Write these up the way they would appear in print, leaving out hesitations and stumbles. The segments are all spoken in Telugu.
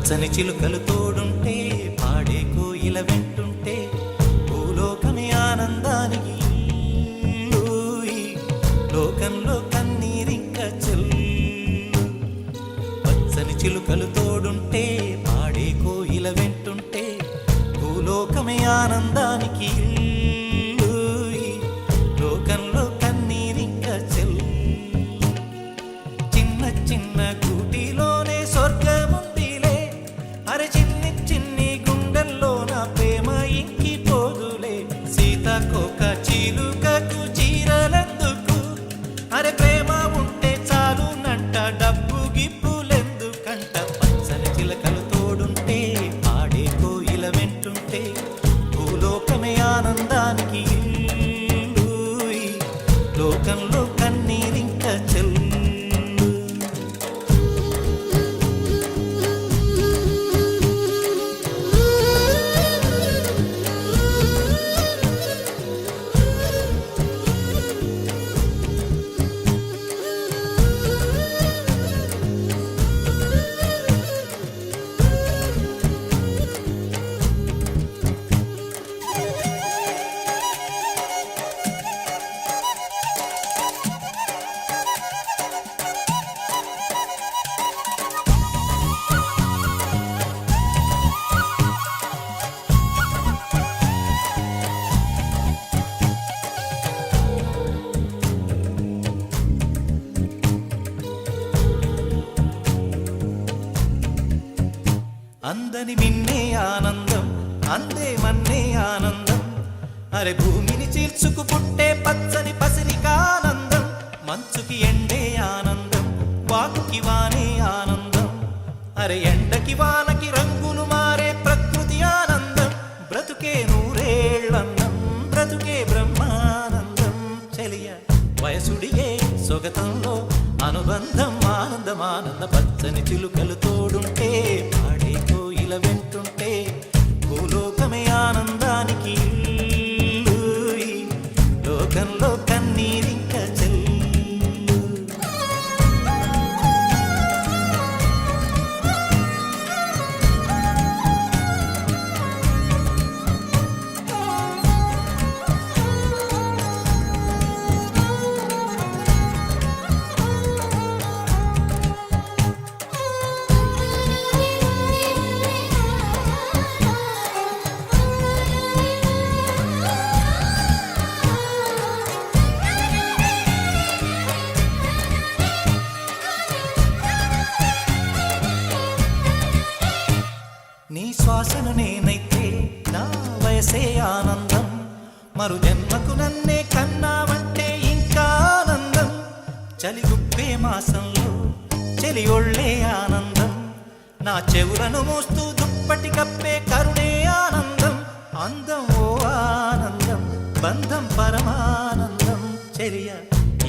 పచ్చని చిలుకలు తోడుంటే పాడే కోయిల వెంటుంటే భూలోకమే ఆనందానికి లోకంలో కన్నీరింక చెల్లు. పచ్చని చిలుకలు తోడుంటే పాడే కోయిల వెంటుంటే భూలోకమే ఆనందానికి లోకంలో కన్నీరింక చెల్లు. చిన్న చిన్న గూటిలోనే స్వర్గముందిలే, అరే చిన్ని చిన్ని గుండెల్లో నా ప్రేమ ఇంకిపోదులే. సీతాకోక చిలుకకు చీరలెందుకు, అరే ప్రేమ ఉంటే చాలునంట, డబ్బు గిప్పులెందుకంట. పచ్చని చిలకలు తోడుంటే పాడే కోయిల వెంటుంటే భూలోకమే ఆనందానికి లోకంలో కన్నీరింక చెల్లు. అందని మిన్నే ఆనందం, అందే మన్నే ఆనందం, అరే భూమిని చీల్చుకు పుట్టే పచ్చని పసిరికానందం. మంచుకి ఎండే ఆనందం, వాకుకి వానే ఆనందం, అరే ఎండకి వానకి రంగులు మారే ప్రకృతి ఆనందం. బ్రతుకే నూరేళ్ళందం, బ్రతుకే బ్రహ్మానందం. చెలియ వయసుడిగే సొగతంలో అనుబంధం ఆనందం ఆనంద. పచ్చని చిలుకలు తోడుంటే పాడే కోయిల వెంటుంటే భూలోకమే ఆనందానికి లోకంలో కన్నీరింక చెల్లు. నీ శ్వాసను నేనైతే నా వయసే ఆనందం, మరు జన్మకు నన్నే కన్నావంటే ఇంకా ఆనందం. చలిగుప్పే మాసంలో చెలి ఒళ్ళే ఆనందం, నా చెవులను మోస్తూ దుప్పటి కప్పే కరుణే ఆనందం. అందం ఓ ఆనందం, బంధం పరమానందం. చెలియ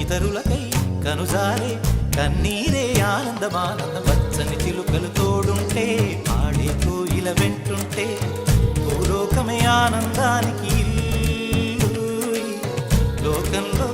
ఇతరులకై కనుజారే కన్నీరే ఆనందమానందం. పచ్చని చిలుకలు తోడుంటే పాడే కోయిల వెంటుంటే భూలోకమే ఆనందానికి లోకంలో